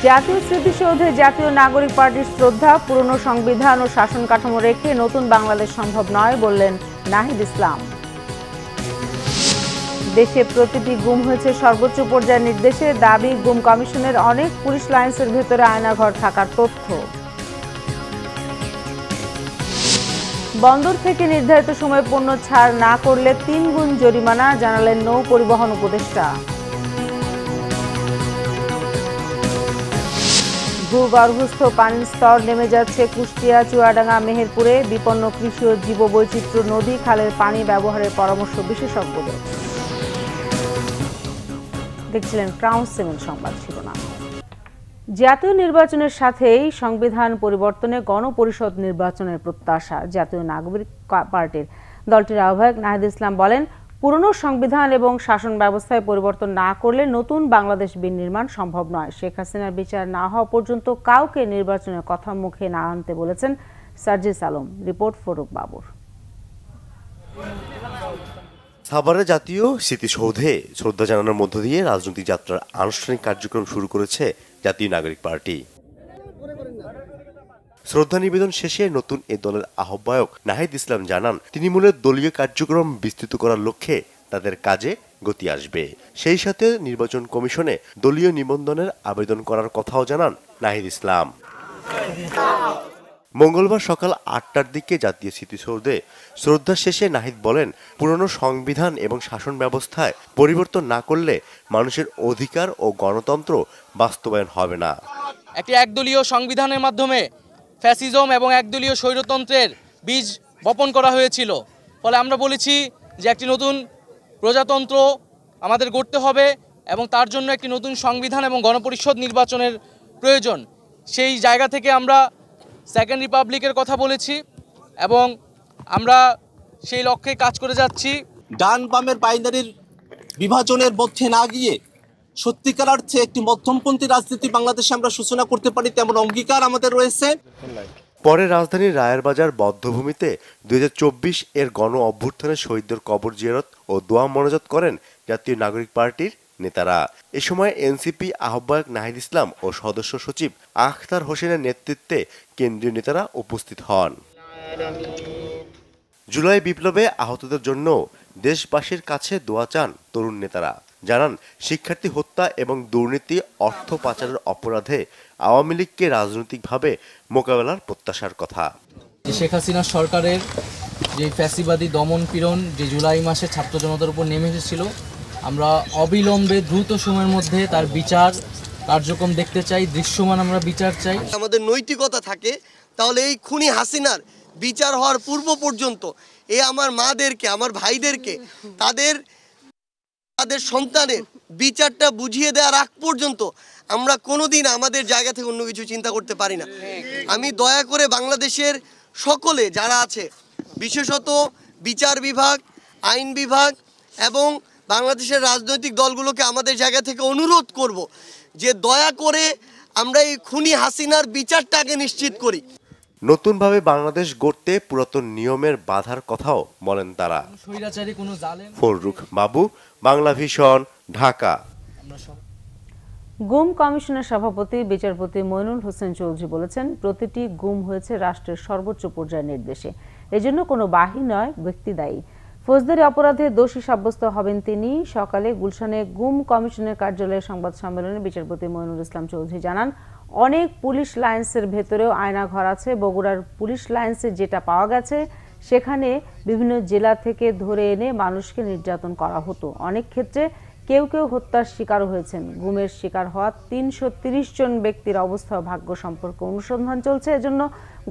জাতীয় স্মৃতিসৌধে জাতীয় নাগরিক পার্টির শ্রদ্ধা, পুরনো সংবিধান ও শাসন কাঠামো রেখে নতুন বাংলাদেশ সম্ভব নয় বললেন নাহিদ ইসলাম। দেশে প্রতিটি গুম হয়েছে সর্বোচ্চ পর্যায়ের নির্দেশে, দাবি গুম কমিশনের। অনেক পুলিশ লাইন্সের ভেতরে আয়নাঘর থাকার তথ্য। বন্দর থেকে নির্ধারিত সময়ে পণ্য ছাড় না করলে 3 গুণ জরিমানা, জানালেন নৌ পরিবহন উপদেষ্টা। ভূগর্ভস্থ পানির স্তর নেমে যাচ্ছে কুষ্টিয়া, চুয়াডাঙ্গা, মেহেরপুরে। বিপন্ন কৃষি ও জীববৈচিত্র্য, নদী খালের পানি ব্যবহারের পরামর্শ বিশেষজ্ঞদের। দেখছিলেন ক্রাউন সিমেন্ট সংবাদ শিরোনাম। জাতীয় নির্বাচনের সাথেই সংবিধান পরিবর্তনে গণপরিষদ নির্বাচনের প্রত্যাশা জাতীয় নাগরিক পার্টির। দলটির আহ্বায়ক নাহিদ ইসলাম বলেন, পুরনো সংবিধান এবং শাসন ব্যবস্থায় পরিবর্তন না করলে নতুন বাংলাদেশ বিনির্মাণ সম্ভব নয়। শেখ হাসিনার বিচার না হওয়া পর্যন্ত কাউকে নির্বাচনের কথা মুখে না আনতে বলেছেন সার্জিস আলম। রিপোর্ট ফরুক বাবুর। সাভারে জাতীয় স্মৃতিসৌধে শ্রদ্ধা জানানোর মধ্য দিয়ে রাজনৈতিক যাত্রার আনুষ্ঠানিক কার্যক্রম শুরু করেছে জাতীয় নাগরিক পার্টি। শ্রদ্ধা নিবেদন শেষে নতুন এ দলের আহ্বায়ক নাহিদ ইসলাম জানান, তৃণমূলের দলীয় কার্যক্রম বিস্তৃত করার লক্ষ্যে তাদের কাজে গতি আসবে। সেই সাথে নির্বাচন কমিশনে দলীয় নিবন্ধনের আবেদন করার কথাও জানান নাহিদ ইসলাম। মঙ্গলবার সকাল 8টার দিকে জাতীয় স্মৃতিসৌধে শ্রদ্ধা শেষে নাহিদ বলেন, পুরনো সংবিধান এবং শাসন ব্যবস্থায় পরিবর্তন না করলে মানুষের অধিকার ও গণতন্ত্র বাস্তবায়ন হবে না। একটি একদলীয় সংবিধানের মাধ্যমে ফ্যাসিজম এবং একদলীয় স্বৈরতন্ত্রের বীজ বপন করা হয়েছিল। ফলে আমরা বলেছি যে একটি নতুন প্রজাতন্ত্র আমাদের গড়তে হবে এবং তার জন্য একটি নতুন সংবিধান এবং গণপরিষদ নির্বাচনের প্রয়োজন। সেই জায়গা থেকে আমরা সেকেন্ড রিপাবলিকের কথা বলেছি এবং আমরা সেই লক্ষ্যে কাজ করে যাচ্ছি। ডান বামের বাইনারির বিভাজনের মধ্যে না গিয়ে সত্যিকার অর্থে একটি মধ্যমপন্থী রাজনীতি বাংলাদেশে আমরা সূচনা করতে পারি, তেমন অঙ্গীকার আমাদের রয়েছে। পরে রাজধানীর রায়েরবাজার বধ্যভূমিতে 2024 এর গণ অভ্যুত্থানে শহীদদের কবর জিয়ারত ও দোয়া মোনাজাত করেন জাতীয় নাগরিক পার্টির নেতারা। এ সময় এনসিপি আহ্বায়ক নাহিদ ইসলাম ও সদস্য সচিব আখতার হোসেনের নেতৃত্বে কেন্দ্রীয় নেতারা উপস্থিত হন। জুলাই বিপ্লবে আহতদের জন্য দেশবাসীর কাছে দোয়া চান তরুণ নেতারা। জানান, শিক্ষার্থী হত্যা এবং দুর্নীতি, অর্থ পাচারের অপরাধে আওয়ামী লীগকে রাজনৈতিকভাবে মোকাবেলার প্রত্যাশার কথা। শেখ হাসিনা সরকারের যে ফ্যাসিবাদী দমন পীড়ন যে জুলাই মাসে ছাত্র জনতার উপর নেমে এসেছিল, আমরা অবিলম্বে দ্রুত সময়ের মধ্যে তার বিচার কার্যক্রম দেখতে চাই, দৃশ্যমান আমরা বিচার চাই। আমাদের নৈতিকতা থাকে, তাহলে এই খুনি হাসিনার বিচার হওয়ার পূর্ব পর্যন্ত আমার মাদেরকে, আমার ভাইদেরকে, তাদের সন্তানের বিচারটা বুঝিয়ে দেওয়ার আগ পর্যন্ত আমরা কোনোদিন আমাদের জায়গা থেকে অন্য কিছু চিন্তা করতে পারি না। আমি দয়া করে বাংলাদেশের সকলে যারা আছে, বিশেষত বিচার বিভাগ, আইন বিভাগ এবং বাংলাদেশের রাজনৈতিক দলগুলোকে আমাদের জায়গা থেকে অনুরোধ করব যে দয়া করে আমরা এই খুনি হাসিনার বিচারটাকে নিশ্চিত করি। নতুনভাবে বাংলাদেশ গড়তে পুরাতন নিয়মের বাধার কথাও বলেন তারা। ফরুক বাবু, বাংলা ভিশন, ঢাকা। গুম কমিশনের সভাপতি বিচারপতি মইনুল হোসেন চৌধুরী বলেছেন, প্রতিটি গুম হয়েছে রাষ্ট্রের সর্বোচ্চ পর্যায়ের নির্দেশে। এজন্য কোনো বাহিনী নয়, ব্যক্তি দায়ী। ফৌজদারি অপরাধে দোষী সাব্যস্ত হবেন তিনি। সকালে গুলশানে গুম কমিশনের কার্যালয়ে সংবাদ সম্মেলনে বিচারপতি মইনুল ইসলাম চৌধুরী জানান, অনেক পুলিশ লাইন্সের ভেতরেও আয়নাঘর আছে। বগুড়ার পুলিশ লাইন্সে যেটা পাওয়া গেছে, সেখানে বিভিন্ন জেলা থেকে ধরে এনে মানুষকে নির্যাতন করা হতো। অনেক ক্ষেত্রে কেউ কেউ হত্যার শিকারও হয়েছেন। গুমের শিকার হওয়া 330 জন ব্যক্তির অবস্থা ও ভাগ্য সম্পর্কে অনুসন্ধান চলছে। এজন্য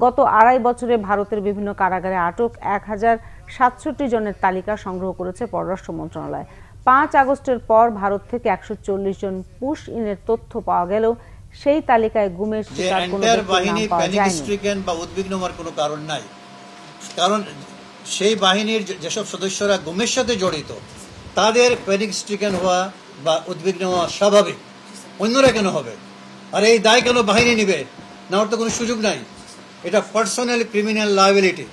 গত 2.5 বছরে ভারতের বিভিন্ন কারাগারে আটক 1067 জনের তালিকা সংগ্রহ করেছে পররাষ্ট্র মন্ত্রণালয়। 5 আগস্টের পর ভারত থেকে 140 জন পুশ ইনের তথ্য পাওয়া গেলেও সেই তালিকায় গুমের শিকার কোনো বাহিনী বা উদ্বিগ্ন হওয়ার কোনো কারণ নাই। কারণ সেই বাহিনীর যেসব সদস্যরা গুমের সাথে জড়িত, তাদের প্যানিক স্ট্রিকেন হওয়া বা উদ্বিগ্ন হওয়া স্বাভাবিক। অন্যরা কেন হবে? আর এই দায় কেন বাহিনী নিবে? নেওয়ার তো কোনো সুযোগ নাই। এটা পার্সোনাল ক্রিমিনাল লায়াবিলিটি,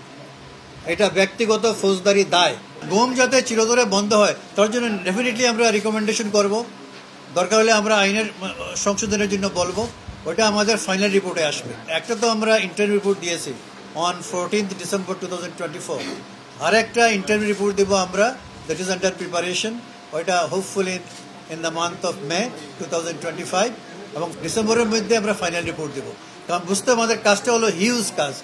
এটা ব্যক্তিগত ফৌজদারি দায়। গুম যাতে চিরতরে বন্ধ হয়, তার জন্য ডেফিনেটলি আমরা রিকমেন্ডেশন করব দরকার হলে আমরা আইনের সংশোধনের জন্য বলবো, ওটা আমাদের ফাইনাল রিপোর্টে আসবে। একটা তো আমরা ইন্টারভিউ রিপোর্ট দিয়েছি অন 14th December 2024, আর একটা ইন্টারভিউ রিপোর্ট দেবো আমরা, দ্যাট ইজ আন্ডার প্রিপারেশন, ওইটা hopefully in the month of May 2025, এবং ডিসেম্বরের মধ্যে আমরা ফাইনাল রিপোর্ট দেবো। কারণ বুঝতে আমাদের কাজটা হলো হিউজ কাজ।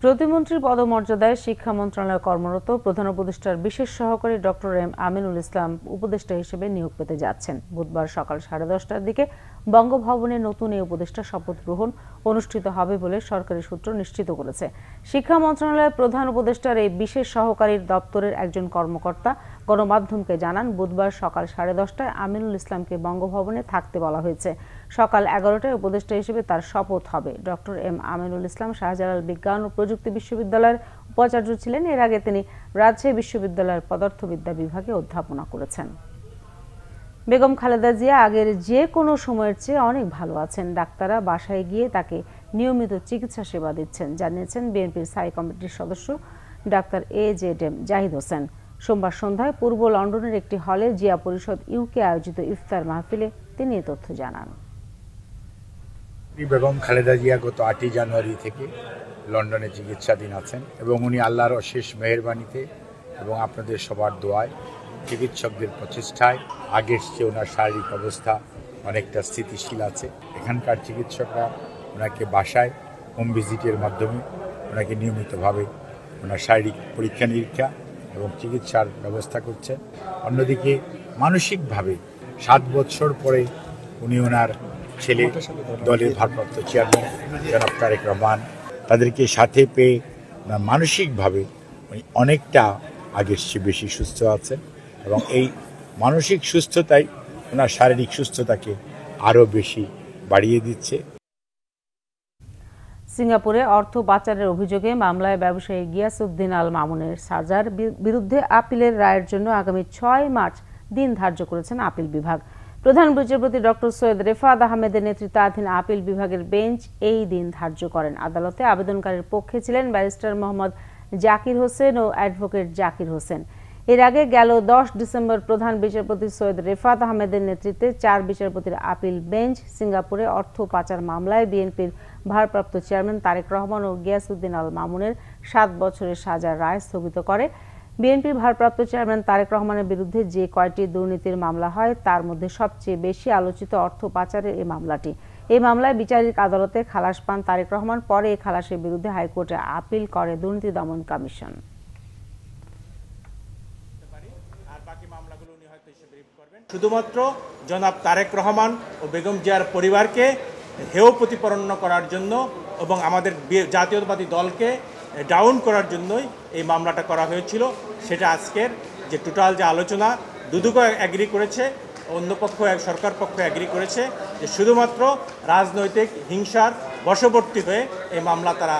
প্রতিমন্ত্রীর পদমর্যাদায় শিক্ষা মন্ত্রণালয়ে কর্মরত প্রধান উপদেষ্টার বিশেষ সহকারী ডক্টর এম আমিনুল ইসলাম উপদেষ্টা হিসেবে নিয়োগ পেতে যাচ্ছেন। বুধবার সকাল 10:30টার দিকে বঙ্গভবনে নতুন এই উপদেষ্টা শপথ গ্রহণ অনুষ্ঠিত হবে বলে সরকারি সূত্র নিশ্চিত করেছে। শিক্ষা মন্ত্রণালয়ের প্রধান উপদেষ্টার এই বিশেষ সহকারীর দপ্তরের একজন কর্মকর্তা গণমাধ্যমকে জানান, বুধবার সকাল 10:30টায় আমিনুল ইসলামকে বঙ্গভবনে থাকতে বলা হয়েছে। সকাল 11টায় উপদেষ্টা হিসেবে তার শপথ হবে। ডক্টর এম আমিনুল ইসলাম শাহজালাল বিজ্ঞান ও প্রযুক্তি বিশ্ববিদ্যালয়ের উপাচার্য ছিলেন। এর আগে তিনি রাজশাহী বিশ্ববিদ্যালয়ের পদার্থবিদ্যা বিভাগে অধ্যাপনা করেছেন। বেগম খালেদা জিয়া আগের যে কোনো সময়ের চেয়ে অনেক ভালো আছেন। ডাক্তাররা বাসায় গিয়ে তাকে নিয়মিত চিকিৎসা সেবা দিচ্ছেন, জানিয়েছেন বিএনপির স্থায়ী কমিটির সদস্য ডাক্তার AJM জাহিদ হোসেন। সোমবার সন্ধ্যায় পূর্ব লন্ডনের একটি হলে জিয়া পরিষদ ইউকে আয়োজিত ইফতার মাহফিলে তিনি এ তথ্য জানান। বেগম খালেদা জিয়া গত 8 জানুয়ারি থেকে লন্ডনে চিকিৎসাধীন আছেন এবং উনি আল্লাহর অশেষ মেহেরবানিতে এবং আপনাদের সবার দোয়ায়, চিকিৎসকদের প্রচেষ্টায় আগের চেয়ে ওনার শারীরিক অবস্থা অনেকটা স্থিতিশীল আছে। এখানকার চিকিৎসকরা ওনাকে বাসায় হোম ভিজিটের মাধ্যমে ওনাকে নিয়মিতভাবে ওনার শারীরিক পরীক্ষা নিরীক্ষা এবং চিকিৎসার ব্যবস্থা করছেন। অন্যদিকে মানসিকভাবে 7 বছর পরে উনি ওনার ছেলে দলের ভারপ্রাপ্ত চেয়ারম্যান জনাব তারেক রহমান, তাদেরকে সাথে পেয়ে মানসিকভাবে উনি অনেকটা আগের চেয়ে বেশি সুস্থ আছেন এবং এই মানসিক সুস্থতাই ওনার শারীরিক সুস্থতাকে আরও বেশি বাড়িয়ে দিচ্ছে। সিঙ্গাপুরে অর্থ পাচারের অভিযোগে মামলায় ব্যবসায়ী গিয়াসউদ্দিন আল মামুনের সাজার বিরুদ্ধে আপিলের রায়ের জন্য আগামী 6 মার্চ দিন ধার্য করেছেন আপিল বিভাগ। প্রধান বিচারপতি ডক্টর সৈয়দ রেফাত আহমেদের নেতৃত্বাধীন আপিল বিভাগের বেঞ্চ এই দিন ধার্য করেন। আদালতে আবেদনকারীর পক্ষে ছিলেন ব্যারিস্টার মোহাম্মদ জাকির হোসেন ও অ্যাডভোকেট জাকির হোসেন। এর আগে গেল 10 ডিসেম্বর প্রধান বিচারপতি সৈয়দ রেফাত আহমেদের নেতৃত্বে 4 বিচারপতির আপিল বেঞ্চ সিঙ্গাপুরে অর্থ পাচার মামলায় বিএনপির ভারপ্রাপ্ত চেয়ারম্যান তারেক রহমান ও গিয়াসউদ্দিন আল মামুনের 7 বছরের সাজার রায় স্থগিত করে। বিএনপির ভারপ্রাপ্ত চেয়ারম্যান তারেক রহমানের বিরুদ্ধে যে কয়টি দুর্নীতির মামলা হয় তার মধ্যে সবচেয়ে বেশি আলোচিত অর্থ পাচারের এই মামলাটি। এই মামলায় বিচারিক আদালতে খালাস পান তারেক রহমান। পরে এই খালাসের বিরুদ্ধে হাইকোর্টে আপিল করে দুর্নীতি দমন কমিশন। শুধুমাত্র জনাব তারেক রহমান ও বেগম জিয়ার পরিবারকে হেয় প্রতিপন্ন করার জন্য এবং আমাদের জাতীয়তাবাদী দলকে ডাউন করার জন্যই এই মামলাটা করা হয়েছিল। সেটা আজকের যে টোটাল যে আলোচনা, দুদক অ্যাগ্রি করেছে, অন্য পক্ষ সরকার পক্ষ অ্যাগ্রি করেছে যে শুধুমাত্র রাজনৈতিক হিংসার বশবর্তী হয়ে এই মামলা তারা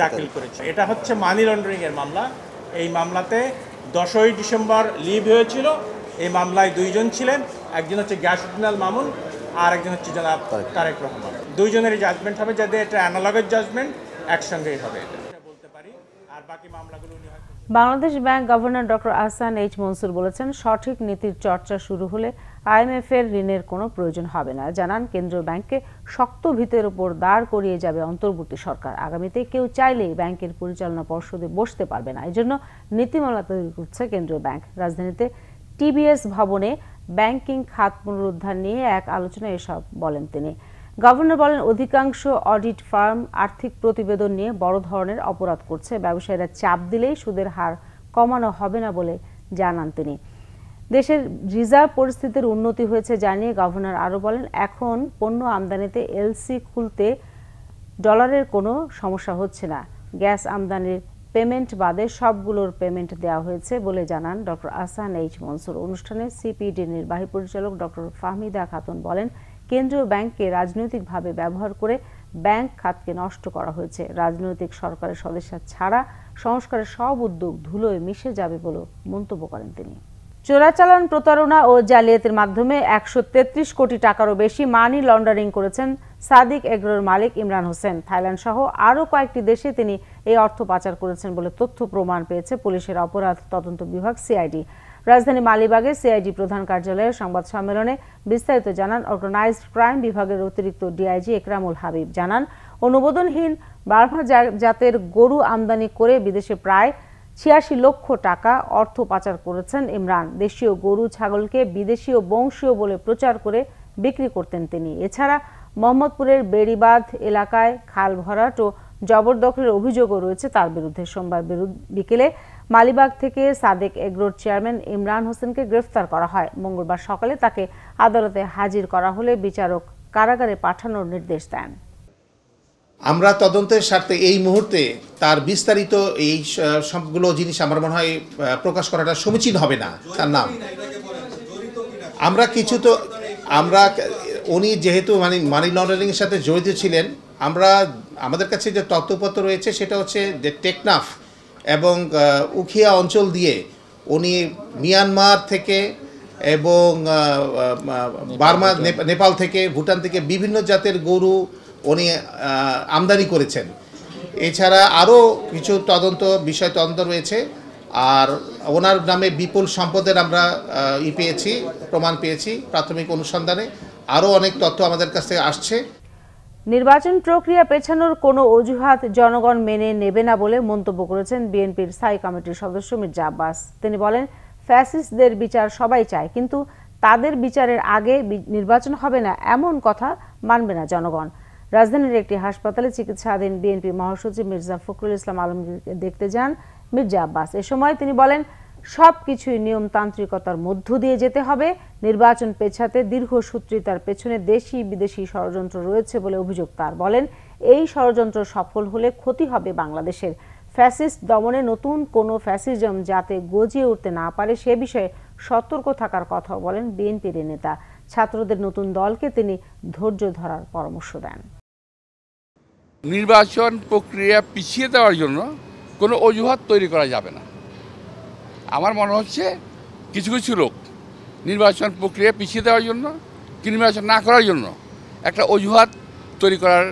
দাখিল করেছে। এটা হচ্ছে মানি লন্ডারিংয়ের মামলা। এই মামলাতে 10ই ডিসেম্বর লিভ হয়েছিল। এই মামলায় 2 জন ছিলেন, একজন হচ্ছে গিয়াসউদ্দিন আল মামুন আর একজন হচ্ছে জনাব তারেক রহমান। 2 জনেরই জাজমেন্ট হবে, যাতে এটা অ্যানালগের জাজমেন্ট একসঙ্গেই হবে এটা বলতে পারি। আর বাকি মামলাগুলো Bangladesh bank governor doctor Ahsan H Mansur বলেছেন, সঠিক নীতির চর্চা শুরু হলে IMF এর ঋণের কোনো প্রয়োজন হবে না। জানান, কেন্দ্রীয় ব্যাংককে শক্ত ভিতের উপর দাঁড় করিয়ে যাবে অন্তর্বর্তী সরকার। আগামীতে কেউ চাইলেই ব্যাংকের পরিচালনা পর্ষদে বসতে পারবে না। এজন্য নীতিমালা তৈরি করছে কেন্দ্রীয় ব্যাংক। রাজধানীতে TBS ভবনে ব্যাংকিং খাত পুনরুদ্ধার নিয়ে এক আলোচনায় এসব বলেন তিনি। গভর্নর বলেন, অধিকাংশ অডিট ফার্ম আর্থিক প্রতিবেদন নিয়ে বড় ধরনের অপরাধ করছে। ব্যবসায়ীরা চাপ দিলেই সুদের হার কমানো হবে না বলে জানান তিনি। দেশের রিজার্ভ পরিস্থিতির উন্নতি হয়েছে জানিয়ে গভর্নর আরও বলেন, এখন পণ্য আমদানিতে LC খুলতে ডলারের কোনো সমস্যা হচ্ছে না। গ্যাস আমদানির পেমেন্ট বাদে সবগুলোর পেমেন্ট দেওয়া হয়েছে বলে জানান ডক্টর আহসান এইচ মনসুর। অনুষ্ঠানে CPD নির্বাহী পরিচালক ডক্টর ফাহমিদা খাতুন বলেন, কেন্দ্রীয় ব্যাংককে রাজনৈতিকভাবে ব্যবহার করে ব্যাংক খাতকে নষ্ট করা হয়েছে। রাজনৈতিক সরকারের সদস্য ছাড়া সংস্কারের সব উদ্যোগ ধুলোয় মিশে যাবে বলে মন্তব্য করেন তিনি। চোরাচালান, প্রতারণা ও জালিয়াতির মাধ্যমে 133 কোটি টাকারও বেশি মানি লন্ডারিং করেছেন সাদিক এগ্রোর মালিক ইমরান হোসেন। থাইল্যান্ড সহ আরও কয়েকটি দেশে তিনি এই অর্থ পাচার করেছেন বলে তথ্য প্রমাণ পেয়েছে পুলিশের অপরাধ তদন্ত বিভাগ CID। রাজধানী মালিবাগে সিআইডি প্রধান কার্যালয়ের সংবাদ সম্মেলনে বিস্তারিত জানান অর্গানাইজড ক্রাইম বিভাগের অতিরিক্ত ডিআইজি একরামুল হাবিব। জানান, অনুমোদনহীন বার্মা জাতের গরু আমদানি করে বিদেশে প্রায় ৮৬ লক্ষ টাকা অর্থ পাচার করেছেন ইমরান। দেশীয় গরু ছাগলকে বিদেশি ও বংশীয় বলে প্রচার করে বিক্রি করতেন তিনি। এছাড়া মোহাম্মদপুরের বেড়িবাঁধ এলাকায় খাল ভরাট ও জবরদখলের অভিযোগও রয়েছে তার বিরুদ্ধে। সোমবার বিকেলে মালিবাগ থেকে সাদেক এগ্রোর চেয়ারম্যান ইমরান হোসেনকে গ্রেফতার করা হয়। মঙ্গলবার সকালে তাকে আদালতে হাজির করা হলে বিচারক কারাগারে পাঠানোর নির্দেশ দেন। আমরা তদন্তের স্বার্থে এই মুহূর্তে তার বিস্তারিত এই সবগুলো জিনিস আমার মনে হয় প্রকাশ করাটা সমীচীন হবে না। তার নাম আমরা উনি যেহেতু মানি লন্ডারিংয়ের সাথে জড়িত ছিলেন, আমাদের কাছে যে তথ্যপত্র রয়েছে সেটা হচ্ছে যে টেকনাফ এবং উখিয়া অঞ্চল দিয়ে উনি মিয়ানমার থেকে এবং বার্মা, নেপাল থেকে, ভুটান থেকে বিভিন্ন জাতের গরু উনি আমদানি করেছেন। এছাড়া আরও কিছু বিষয় তদন্ত রয়েছে। আর ওনার নামে বিপুল সম্পদের আমরা প্রমাণ পেয়েছি প্রাথমিক অনুসন্ধানে। আরও অনেক তথ্য আমাদের কাছ থেকে আসছে। নির্বাচন প্রক্রিয়া পেছানোর কোনো অজুহাত জনগণ মেনে নেবে না বলে মন্তব্য করেছেন বিএনপির স্থায়ী কমিটির সদস্য মির্জা আব্বাস। তিনি বলেন, ফ্যাসিস্টদের বিচার সবাই চায়, কিন্তু তাদের বিচারের আগে নির্বাচন হবে না এমন কথা মানবে না জনগণ। রাজধানীর একটি হাসপাতালে চিকিৎসাধীন বিএনপি মহাসচিব মির্জা ফখরুল ইসলাম আলমগীরকে দেখতে যান মির্জা আব্বাস। এ সময় তিনি বলেন, সবকিছুই নিয়মতান্ত্রিকতার মধ্য দিয়ে যেতে হবে। নির্বাচন পেছাতে দীর্ঘসূত্রিতার পেছনে দেশি বিদেশি ষড়যন্ত্র রয়েছে বলে অভিযোগ তার। বলেন, এই ষড়যন্ত্র সফল হলে ক্ষতি হবে বাংলাদেশের। ফ্যাসিস্ট দমনে নতুন কোনো ফ্যাসিজম যাতে গজিয়ে উঠতে না পারে সে বিষয়ে সতর্ক থাকার কথাও বলেন বিএনপির নেতা। ছাত্রদের নতুন দলকে তিনি ধৈর্য ধরার পরামর্শ দেন। নির্বাচন প্রক্রিয়া পিছিয়ে দেওয়ার জন্য কোনো অজুহাত তৈরি করা যাবে না। আমার মনে হচ্ছে কিছু কিছু লোক নির্বাচন প্রক্রিয়া পিছিয়ে দেওয়ার জন্য, নির্বাচন না করার জন্য একটা অজুহাত তৈরি করার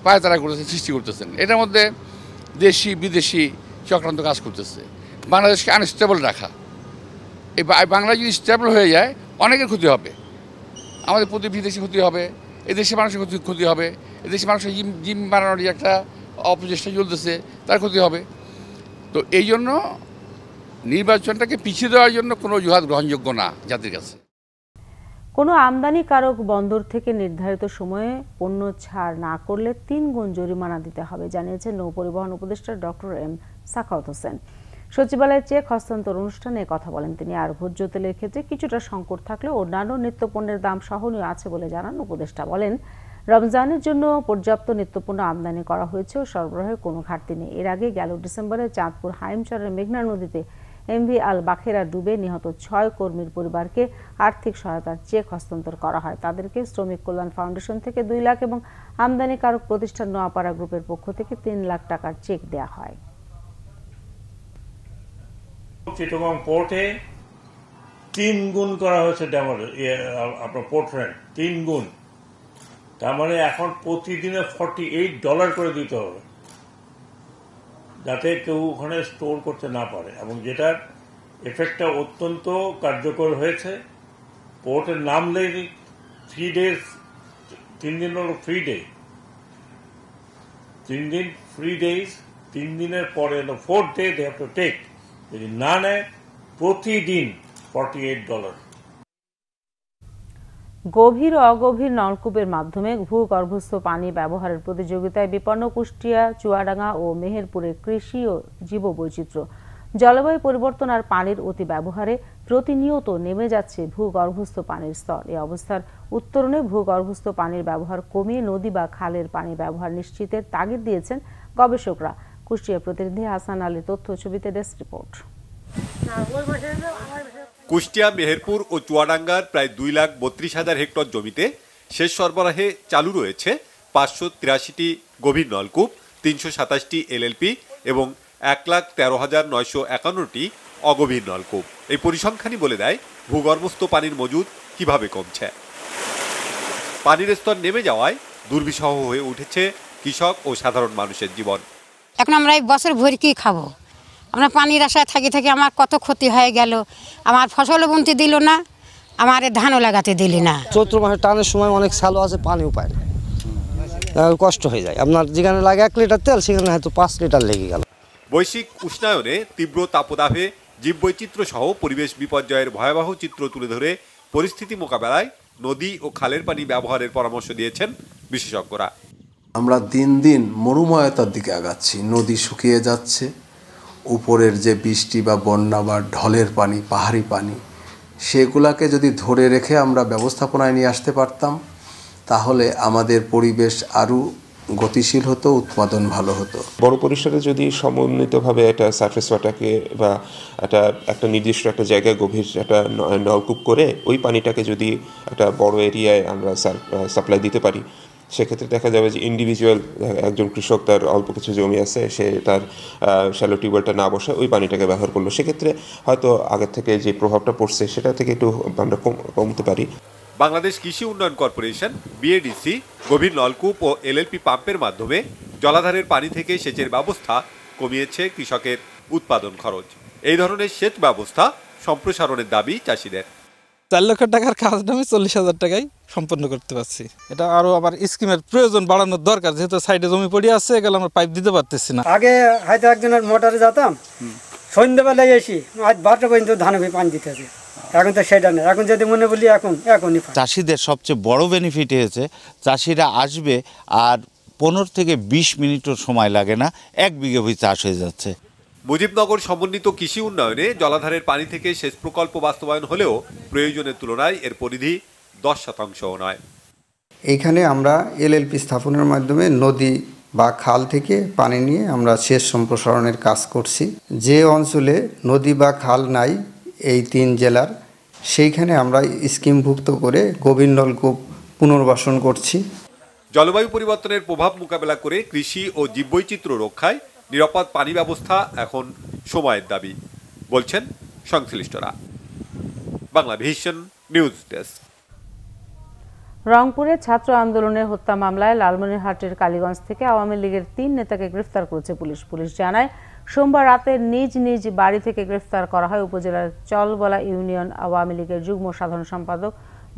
পায়তারা করতেছেন, সৃষ্টি করতেছেন। এটার মধ্যে দেশি বিদেশি চক্রান্ত কাজ করতেছে। বাংলাদেশকে আনস্টেবল রাখা, এই বাংলা যদি স্টেবল হয়ে যায় অনেকের ক্ষতি হবে। আমাদের প্রতিবেশী ক্ষতি হবে, এদেশের মানুষের ক্ষতি হবে, এদেশের মানুষের জিম বানানোর যে একটা অপচেষ্টা চলতেছে তার ক্ষতি হবে। তো এই জন্য নির্বাচনটাকে পিছিয়ে দেওয়ার জন্য কোনো অজুহাত গ্রহণযোগ্য না জাতির কাছে। কোনো আমদানিকারক বন্দর থেকে নির্ধারিত সময়ে পণ্য ছাড় না করলে 3 গুণ জরিমানা দিতে হবে জানিয়েছেন নৌ পরিবহন উপদেষ্টা ডক্টর এম সাখাওয়াত হোসেন। সচিবালয়ের চেক হস্তান্তর অনুষ্ঠানে কথা বলেন তিনি। আর ভোজ্য তেলের ক্ষেত্রে কিছুটা সংকট থাকলেও অন্যান্য নিত্যপণ্যের দাম সহনীয় আছে বলে জানান উপদেষ্টা। বলেন, রমজানের জন্য পর্যাপ্ত নিত্যপণ্য আমদানি করা হয়েছে ও সরবরাহের কোনো ঘাটতি নেই। এর আগে গেল ডিসেম্বরে চাঁদপুর হাইমচরের মেঘনা নদীতে এমভি আল বাখেরা ডুবে নিহত 6 কর্মীর পরিবারকে আর্থিক সহায়তার চেক হস্তান্তর করা হয়। তাদেরকে শ্রমিক কল্যাণ ফাউন্ডেশন থেকে 2 লাখ এবং আমদানিকারক প্রতিষ্ঠান নোয়াপাড়া গ্রুপের পক্ষ থেকে 3 লাখ টাকার চেক দেওয়া হয়। চিটাগং পোর্টে 3 গুণ করা হয়েছে আপনার পোর্ট রেন্ট, 3 গুণ। তার মানে এখন প্রতিদিনে $48 করে দিতে হবে, যাতে কেউ ওখানে স্টোর করতে না পারে। এবং যেটার এফেক্টটা অত্যন্ত কার্যকর হয়েছে। পোর্টের নামলেই 3 days, 3 দিন হলো ফ্রি ডে, 3 দিন ফ্রি ডেজ, 3 দিনের পরে 4th day they have to take। যদি না নেয় প্রতিদিন $48। গভীর ও অগভীর নলকূপের মাধ্যমে ভূগর্ভস্থ পানি ব্যবহারের প্রতিযোগিতায় বিপন্ন কুষ্টিয়া, চুয়াডাঙ্গা ও মেহেরপুরের কৃষি ও জীববৈচিত্র্য। জলবায়ু পরিবর্তন আর পানির অতি ব্যবহারে প্রতিনিয়ত নেমে যাচ্ছে ভূগর্ভস্থ পানির স্তর। এই অবস্থার উত্তরণে ভূগর্ভস্থ পানির ব্যবহার কমিয়ে নদী বা খালের পানি ব্যবহার নিশ্চিতের তাগিদ দিয়েছেন গবেষকরা। কুষ্টিয়া প্রতিনিধি হাসান আলী তথ্য ছবিতে ডেস্ক রিপোর্ট। কুষ্টিয়া, মেহেরপুর ও চুয়াডাঙ্গার প্রায় 2,32,000 হেক্টর জমিতে সেচ সরবরাহে চালু রয়েছে 583টি গভীর নলকূপ, 327টি এলএলপি এবং 1,13,951টি অগভীর নলকূপ। এই পরিসংখ্যানই বলে দেয় ভূগর্ভস্থ পানির মজুদ কিভাবে কমছে। পানির স্তর নেমে যাওয়ায় দুর্বিষহ হয়ে উঠেছে কৃষক ও সাধারণ মানুষের জীবন। এখন আমরা এই বছর ভরে কি খাবো? আমরা পানির আশায় থাকি থাকি আমার কত ক্ষতি হয়ে গেল, আমার ফসলও বুনতে দিল না, আমার ধানও লাগাতে দিলি না। চৈত্র মাসে টানের সময় অনেক শ্যালো আছে, পানিও পায় না, কষ্ট হয়ে যায়। আপনার যেখানে লাগে 1 লিটার তেল সেখানে হয়তো 5 লিটার লেগে গেল। বৈশ্বিক উষ্ণায়নে তীব্র তাপদাহে জীববৈচিত্র্য সহ পরিবেশ বিপর্যয়ের ভয়াবহ চিত্র তুলে ধরে পরিস্থিতি মোকাবেলায় নদী ও খালের পানি ব্যবহারের পরামর্শ দিয়েছেন বিশেষজ্ঞরা। আমরা দিন দিন মরুময়তার দিকে আগাচ্ছি, নদী শুকিয়ে যাচ্ছে, উপরের যে বৃষ্টি বা বন্যা বা ঢলের পানি, পাহাড়ি পানি, সেগুলাকে যদি ধরে রেখে আমরা ব্যবস্থাপনায় নিয়ে আসতে পারতাম তাহলে আমাদের পরিবেশ আরও গতিশীল হতো, উৎপাদন ভালো হতো। বড় পরিসরে যদি সমন্বিতভাবে একটা সারফেস ওয়াটারকে বা একটা নির্দিষ্ট একটা জায়গায় গভীর একটা নলকূপ করে ওই পানিটাকে যদি একটা বড় এরিয়ায় আমরা সাপ্লাই দিতে পারি, সেক্ষেত্রে দেখা যাবে যে ইন্ডিভিজুয়াল একজন কৃষক তার অল্প কিছু জমি আছে, সে তার শ্যালো টিউবওয়েলটা না বসে ওই পানিটাকে ব্যবহার করলো, সেক্ষেত্রে হয়তো আগের থেকে যে প্রভাবটা পড়ছে সেটা থেকে একটু আমরা কমতে পারি। বাংলাদেশ কৃষি উন্নয়ন কর্পোরেশন বিএডিসি গভীর নলকূপ ও এলএলপি পাম্পের মাধ্যমে জলাধারের পানি থেকে সেচের ব্যবস্থা কমিয়েছে কৃষকের উৎপাদন খরচ। এই ধরনের সেচ ব্যবস্থা সম্প্রসারণের দাবি চাষিদের। 4 লক্ষ টাকার কাজটা আমি 40,000 টাকায় সম্পন্ন করতে পারছি। এটা আরো আবার স্কিমের প্রয়োজন বাড়ানোর দরকার, যেহেতু সাইডে জমি পড়ে আছে, এগুলো আমরা পাইপ দিতে পারতেছি না। আগে হয়তো একজনের মোটরে যেতাম, সন্ধ্যেবেলায় এসি আজ 12টা পর্যন্ত ধানে পানি দিতে হবে, এখন তো সেটা নেই। এখন যদি মনে বলি এখনই চাষিদের সবচেয়ে বড় বেনিফিট হয়েছে, চাষিরা আসবে আর 15 থেকে 20 মিনিটও সময় লাগে না, 1 বিঘে ভূমি চাষ হয়ে যাচ্ছে। মুজিবনগর সমন্বিত কৃষি উন্নয়নে জলাধারের পানি থেকে সেচ প্রকল্প বাস্তবায়ন হলেও প্রয়োজনের তুলনায় এর পরিধি 10%ও নয়। এইখানে আমরা এলএলপি স্থাপনের মাধ্যমে নদী বা খাল থেকে পানি নিয়ে আমরা সেচ সম্প্রসারণের কাজ করছি। যে অঞ্চলে নদী বা খাল নাই এই 3 জেলার, সেইখানে আমরা স্কিমভুক্ত করে গভীর নলকূপ পুনর্বাসন করছি। জলবায়ু পরিবর্তনের প্রভাব মোকাবেলা করে কৃষি ও জীববৈচিত্র্য রক্ষায় নিরাপদ পানি ব্যবস্থা এখন সময়ের দাবি বলছেন সংশ্লিষ্টরা। Bangla vision news desk. রংপুরে ছাত্র আন্দোলনের হত্যা মামলায় লালমনিরহাটের কালীগঞ্জ থেকে আওয়ামী লীগের 3 নেতাকে গ্রেফতার করেছে পুলিশ। পুলিশ জানায়, সোমবার রাতে নিজ নিজ বাড়ি থেকে গ্রেফতার করা হয় উপজেলার চলবলা ইউনিয়ন আওয়ামী লীগের যুগ্ম সাধারণ সম্পাদক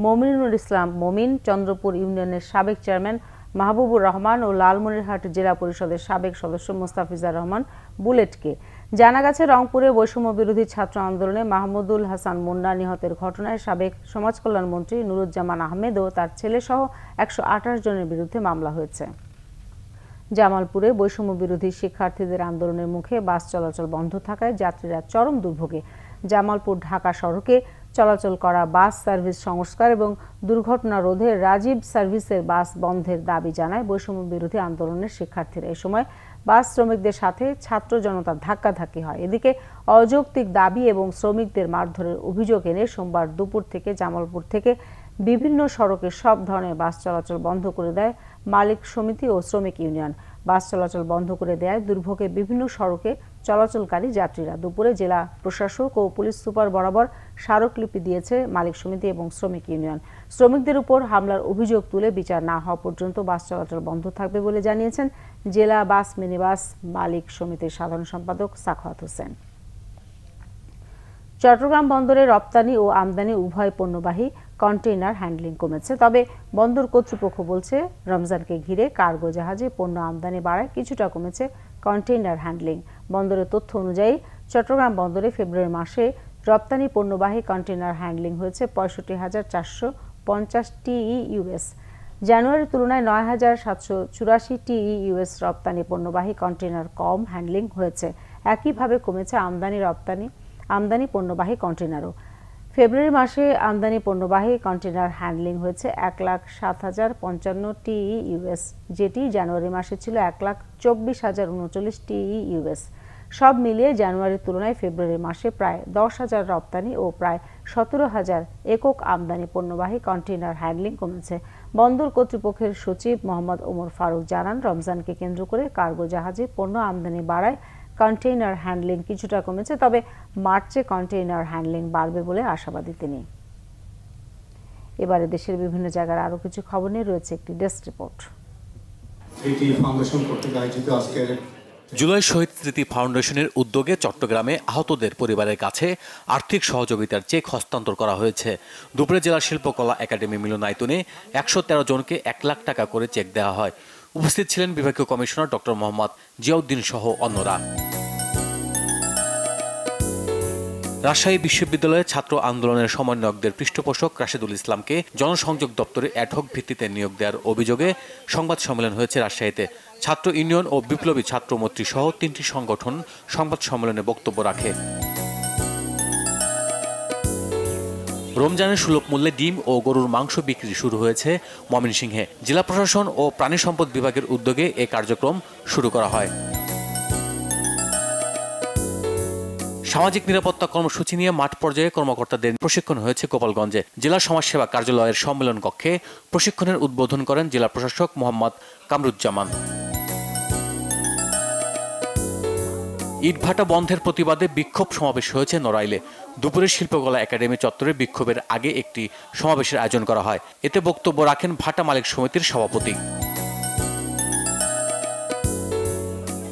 মমিনুল ইসলাম মমিন, চন্দ্রপুর ইউনিয়নের সাবেক চেয়ারম্যান মাহবুবুর রহমান ও লালমনিরহাট জেলা পরিষদের সাবেক সদস্য মোস্তাফিজার রহমান বুলেটকে। জানা গেছে, রংপুরে বৈষম্য বিরোধী ছাত্র আন্দোলনে মাহমুদুল হাসান মুন্না নিহতের ঘটনায় সাবেক সমাজ কল্যাণ মন্ত্রী নুরুজ্জামান আহমেদ ও তার ছেলেসহ 128 জনের বিরুদ্ধে মামলা হয়েছে। জামালপুরে বৈষম্য বিরোধী শিক্ষার্থীদের আন্দোলনের মুখে বাস চলাচল বন্ধ থাকায় যাত্রীরা চরম দুর্ভোগে। জামালপুর ঢাকা সড়কে চলাচল করা বাস সার্ভিস সংস্কার এবং দুর্ঘটনা রোধে রাজীব সার্ভিসের বাস বন্ধের দাবি জানায় বৈষম্য বিরোধী আন্দোলনের শিক্ষার্থীরা। এই সময় বাস শ্রমিকদের সাথে ছাত্র জনতার ধাক্কাধাক্কি হয়। এদিকে অযৌক্তিক দাবি এবং শ্রমিকদের মারধরের অভিযোগ এনে সোমবার দুপুর থেকে জামালপুর থেকে বিভিন্ন সড়কে সব ধরনের বাস চলাচল বন্ধ করে দেয় মালিক সমিতি ও শ্রমিক ইউনিয়ন। বাস চলাচল বন্ধ করে দেয় দুর্ভোগে বিভিন্ন সড়কে চলাচলকারী যাত্রীরা। দুপুরে জেলা প্রশাসক ও পুলিশ সুপার বরাবর স্মারকলিপি দিয়েছে মালিক সমিতি এবং শ্রমিক ইউনিয়ন। শ্রমিকদের উপর হামলার অভিযোগ তুলে বিচার না হওয়া পর্যন্ত বাস চলাচল বন্ধ থাকবে বলে জানিয়েছেন জেলা বাস মিনিবাস মালিক সমিতির সাধারণ সম্পাদক সাখাওয়াত হোসেন। চট্টগ্রাম বন্দরে রপ্তানি ও আমদানি উভয় পণ্যবাহী কন্টেইনার হ্যান্ডলিং কমেছে। তবে বন্দর কর্তৃপক্ষ বলছে, রমজানকে ঘিরে কার্গো জাহাজে পণ্য আমদানি বাড়ায় কিছুটা কমেছে কন্টেইনার হ্যান্ডলিং। বন্দরের তথ্য অনুযায়ী চট্টগ্রাম বন্দরে ফেব্রুয়ারি মাসে রপ্তানি পণ্যবাহী কন্টেইনার হ্যান্ডলিং হয়েছে 65,450 TEUS। জানুয়ারির তুলনায় 9,784 TEUS রপ্তানি পণ্যবাহী কন্টেইনার কম হ্যান্ডলিং হয়েছে। একইভাবে কমেছে আমদানি পণ্যবাহী কন্টেইনারও। ফেব্রুয়ারি মাসে আমদানি পণ্যবাহী কন্টেইনার হ্যান্ডলিং হয়েছে 1,07,055 TEUS, যেটি জানুয়ারি মাসে ছিল 1,24,039 TEUS। সব মিলিয়ে জানুয়ারির তুলনায় ফেব্রুয়ারি মাসে প্রায় 10,000 রপ্তানি ও প্রায় 17,000 একক আমদানি পণ্যবাহী কন্টেইনার হ্যান্ডলিং কমেছে। বন্দর কর্তৃপক্ষের সচিব মোহাম্মদ ওমর ফারুক জানান, রমজানকে কেন্দ্র করে কার্গো জাহাজে পণ্য আমদানি বাড়ায় কন্টেইনার হ্যান্ডলিং কিছুটা কমেছে। তবে মার্চে কন্টেইনার হ্যান্ডলিং বাড়বে বলে আশাবাদী তিনি। এবারে দেশের বিভিন্ন জায়গার আরো কিছু খবর নিয়ে রয়েছে একটি ডেস্ক রিপোর্ট। সিটি ফাউন্ডেশন কর্তৃক আয়োজিত আজকের জুলাই শহীদ স্মৃতি ফাউন্ডেশনের উদ্যোগে চট্টগ্রামে আহতদের পরিবারের কাছে আর্থিক সহযোগিতার চেক হস্তান্তর করা হয়েছে। দুপুরে জেলা শিল্পকলা একাডেমি মিলনায়তনে 113 জনকে 1 লাখ টাকা করে চেক দেওয়া হয়। উপস্থিত ছিলেন বিভাগীয় কমিশনার ডক্টর মোহাম্মদ জিয়াউদ্দিন সহ অন্যরা। রাজশাহী বিশ্ববিদ্যালয়ে ছাত্র আন্দোলনের সমন্বয়কদের পৃষ্ঠপোষক রাশেদুল ইসলামকে জনসংযোগ দপ্তরে অ্যাডহক ভিত্তিতে নিয়োগ দেওয়ার অভিযোগে সংবাদ সম্মেলন হয়েছে রাজশাহীতে। ছাত্র ইউনিয়ন ও বিপ্লবী ছাত্র মৈত্রী সহ 3টি সংগঠন সংবাদ সম্মেলনে বক্তব্য রাখে। রমজানের সুলভ মূল্যে ডিম ও গরুর মাংস বিক্রি শুরু হয়েছে ময়মনসিংহে। জেলা প্রশাসন ও প্রাণী সম্পদ বিভাগের উদ্যোগে এই কার্যক্রম শুরু করা হয়। সামাজিক নিরাপত্তা কর্মসূচি নিয়ে মাঠ পর্যায়ে কর্মকর্তাদের প্রশিক্ষণ হয়েছে গোপালগঞ্জে। জেলা সমাজসেবা কার্যালয়ের সম্মেলন কক্ষে প্রশিক্ষণের উদ্বোধন করেন জেলা প্রশাসক মোহাম্মদ কামরুজ্জামান। ইটভাটা বন্ধের প্রতিবাদে বিক্ষোভ সমাবেশ হয়েছে নড়াইলে। দুপুরে শিল্পকলা একাডেমি চত্বরে বিক্ষোভের আগে একটি সমাবেশের আয়োজন করা হয়। এতে বক্তব্য রাখেন ভাটা মালিক সমিতির সভাপতি।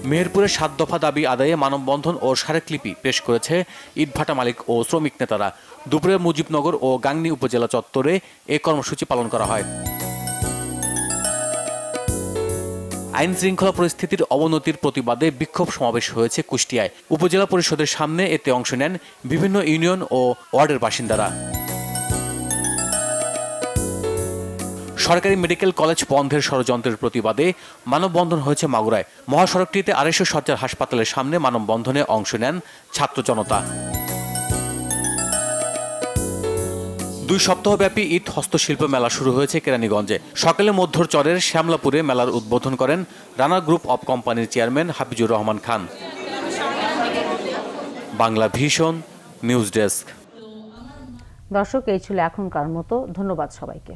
মেহেরপুরে 7 দফা দাবি আদায়ে মানববন্ধন ও স্মারকলিপি পেশ করেছে ইটভাটা মালিক ও শ্রমিক নেতারা। দুপুরে মুজিবনগর ও গাংনী উপজেলা চত্বরে এই কর্মসূচি পালন করা হয়। আইন শৃঙ্খলা পরিস্থিতির অবনতির প্রতিবাদে বিক্ষোভ সমাবেশ হয়েছে কুষ্টিয়ায়। উপজেলা পরিষদের সামনে এতে অংশ নেন বিভিন্ন ইউনিয়ন ও ওয়ার্ডের বাসিন্দারা। সরকারি মেডিকেল কলেজ বন্ধের ষড়যন্ত্রের প্রতিবাদে মানববন্ধন হয়েছে মাগুরায়। মহাসড়কটিতে 250 শয্যার হাসপাতালের সামনে মানববন্ধনে অংশ নেন ছাত্র জনতা। 2 সপ্তাহব্যাপী ঈদ হস্তশিল্প মেলা শুরু হয়েছে কেরানীগঞ্জে। সকালে মধ্যচরের শ্যামলাপুরে মেলার উদ্বোধন করেন রানা গ্রুপ অব কোম্পানির chairman Hafizur Rahman Khan. Bangla vision news desk. দর্শক, এই ছিল এখনকার মতো। ধন্যবাদ সবাইকে।